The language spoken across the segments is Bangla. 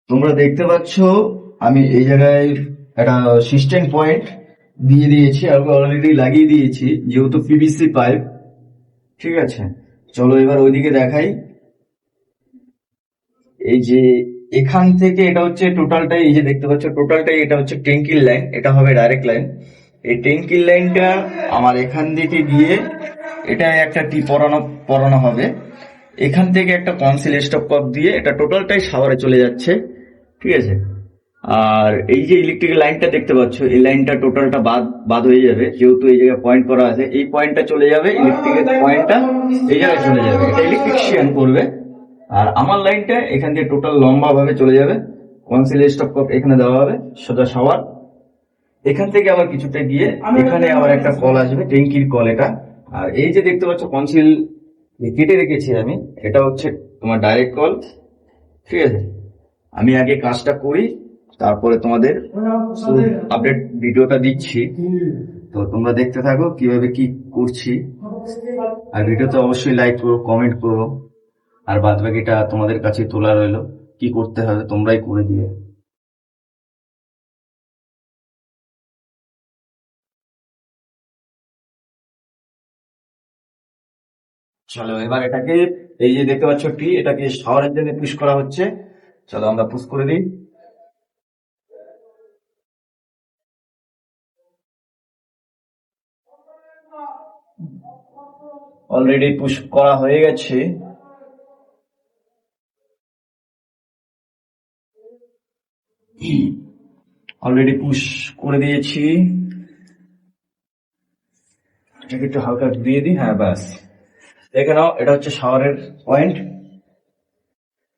তোমরা দেখতে পাচ্ছ আমি এই জায়গায় একটা সিস্টেম পয়েন্ট দিয়ে দিয়েছি আর অলরেডি লাগিয়ে দিয়েছি, যেহেতু পিভিসি পাইপ। ঠিক আছে, চলো এবার ওইদিকে দেখাই। এই যে এখান থেকে এটা হচ্ছে টোটালটাই, এই যে দেখতে পাচ্ছ টোটালটাই এটা হচ্ছে ট্যাঙ্কির লাইন, এটা হবে ডাইরেক্ট লাইন। এই ট্যাঙ্কির লাইনটা আমার এখান থেকে গিয়ে এটা একটা টি পরানো হবে। এখান থেকে একটা কনসিল স্টপ কপ দিয়ে এটা টোটালটাই শাওয়ারে চলে যাচ্ছে। ঠিক আছে, আর এই যে ইলেকট্রিক লাইনটা দেখতে পাচ্ছ, এই লাইনটা টোটালটা বাদ হয়ে যাবে, যেহেতু এই জায়গায় পয়েন্ট করা আছে। এই পয়েন্টটা চলে যাবে, ইলেকট্রিকের পয়েন্টটা এই জায়গায় চলে যাবে, এটা ইলেকট্রিশিয়ান করবে। আর আমার লাইনটা এখান দিয়ে টোটাল লম্বা ভাবে চলে যাবে, কনসিল স্টপ কপ এখানে দেওয়া হবে, সোজা শাওয়ার। এখান থেকে আবার কিছুটা গিয়ে এখানে আবার একটা কল আসবে, ট্যাঙ্কির কল এটা। আর এই যে দেখতে পাচ্ছ কনসিল কেটে রেখেছি আমি, এটা হচ্ছে তোমার ডাইরেক্ট কল। ঠিক আছে, আমি আগে কাজটা করি, তারপরে তোমাদের আপডেট ভিডিওটা দিচ্ছি। তো তোমরা দেখতে থাকো কিভাবে কি করছি। আর ভিডিওতে অবশ্যই লাইক করো, কমেন্ট করো। আর বাদ বাকিটা তোমাদের কাছে তোলা রইলো, কি করতে হবে তোমরাই করে দিও। চলো এবার এটাকে, এই যে দেখতে পাচ্ছ টি, এটাকে শাওয়ারের জন্য পুশ করা হচ্ছে। চলো আমরা পুশ করে দিই। অলরেডি পুশ করা হয়ে গেছে। অলরেডি পুশ করে দিয়েছি, এটাকে একটু হালকা দিয়ে দিই। হ্যাঁ ব্যাস, দেখে নাও এটা হচ্ছে শাওয়ারের পয়েন্ট।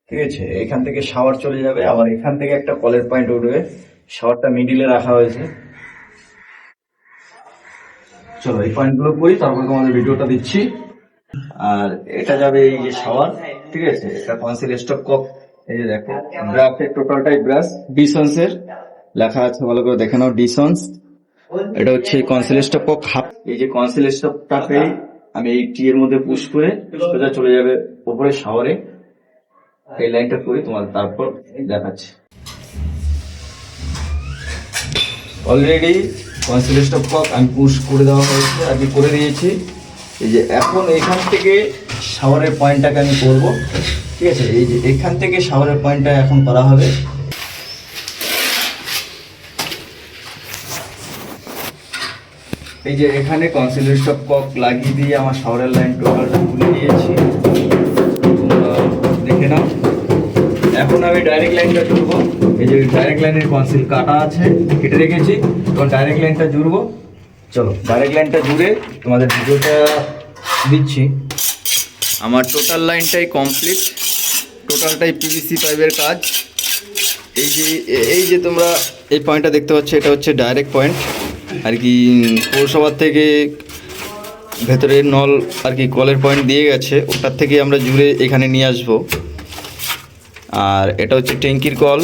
ঠিক আছে, এখান থেকে শাওয়ার চলে যাবে, আবার এখান থেকে একটা কলের পয়েন্ট উঠবে। শাওয়ারটা মিডিলে রাখা হয়েছে। চলো এই পয়েন্টগুলো করি, তারপর তোমাদের ভিডিওটা দিচ্ছি। আর এটা যাবে এই যে শাওয়ার। ঠিক আছে, এটা কনসিল স্টপ কক। এই যে দেখো ব্রাশের টোটালটাই ব্রাশ ডিসন্স এর লেখা আছে, ভালো করে দেখে নাও ডিসন্স। এটা হচ্ছে কনসিল স্টপ কক হাফ। এই যে কনসিল স্টপটাকে আমি এই টি এর মধ্যে পুশ করে সোজা চলে যাবে উপরে শাওয়ারে। এই লাইনটা করি তোমার, তারপর দেখাচ্ছি। অলরেডি কনসিল স্টপ কক আমি পুশ করে দেওয়া হয়েছে, আর কি করে দিয়েছি। এই যে এখন এখান থেকে শাওয়ারের পয়েন্টটাকে আমি করব। ঠিক আছে, এই যে এখান থেকে শাওয়ারের পয়েন্টটা এখন করা হবে। এই যে এখানে কনসিল স্টপ কক লাগিয়ে দিয়ে আমার শাওয়ারের লাইন টোটালটা খুলে দিয়েছি, তোমরা দেখে নাও। এখন আমি ডাইরেক্ট লাইনটা জুড়বো। এই যে ডাইরেক্ট লাইনের কনসিল কাটা আছে, কেটে রেখেছি, তখন ডাইরেক্ট লাইনটা জুড়বো। চলো ডাইরেক্ট লাইনটা জুড়ে তোমাদের ভিডিওটা দিচ্ছি। আমার টোটাল লাইনটাই কমপ্লিট, টোটালটাই পিভিসি পাইপের কাজ। এই যে তোমরা এই পয়েন্টটা দেখতে পাচ্ছ, এটা হচ্ছে ডাইরেক্ট পয়েন্ট আর কি। পৌরসভার থেকে ভেতরের নল আর কি কলের পয়েন্ট দিয়ে গেছে, ওটার থেকে আমরা জুড়ে এখানে নিয়ে আসবো। আর এটা হচ্ছে ট্যাঙ্কির কল।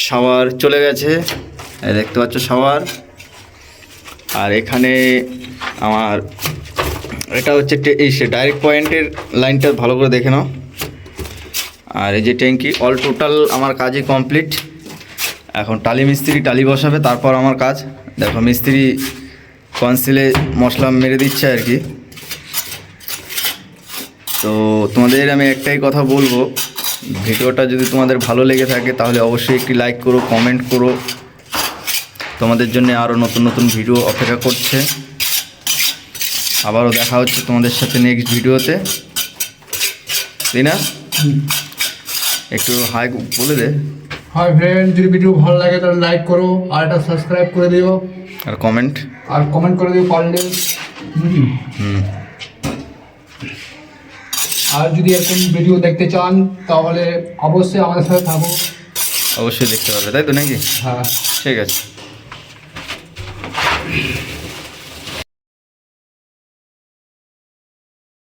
শাওয়ার চলে গেছে, দেখতে পাচ্ছ শাওয়ার। আর এখানে আমার এটা হচ্ছে এই ডাইরেক্ট পয়েন্টের লাইনটা ভালো করে দেখে নাও। আর এই যে ট্যাঙ্কি, অল টোটাল আমার কাজই কমপ্লিট। এখন টালি মিস্ত্রি টালি বসাবে, তারপর আমার কাজ। দেখো মিস্ত্রি কনসিলে মশলা মেরে দিচ্ছে আর কি। তো তোমাদের আমি একটাই কথা বলবো, ভিডিওটা যদি তোমাদের ভালো লেগে থাকে তাহলে অবশ্যই একটি লাইক করো, কমেন্ট করো। তোমাদের জন্য আরও নতুন নতুন ভিডিও অপেক্ষা করছে। আবারও দেখা হচ্ছে তোমাদের সাথে নেক্সট ভিডিওতে, তাই না? একটু হাই বলে দে। হাই ফ্রেন্ড, যদি ভিডিও ভালো লাগে তাহলে লাইক করো, আর একটা সাবস্ক্রাইব করে দিও, আর কমেন্ট করে দিও পারলে। আর যদি এরকম ভিডিও দেখতে চান তাহলে অবশ্যই আমাদের সাথে থাকো। অবশ্যই দেখতে পারবে, তাই তো নাকি? হ্যাঁ, ঠিক আছে।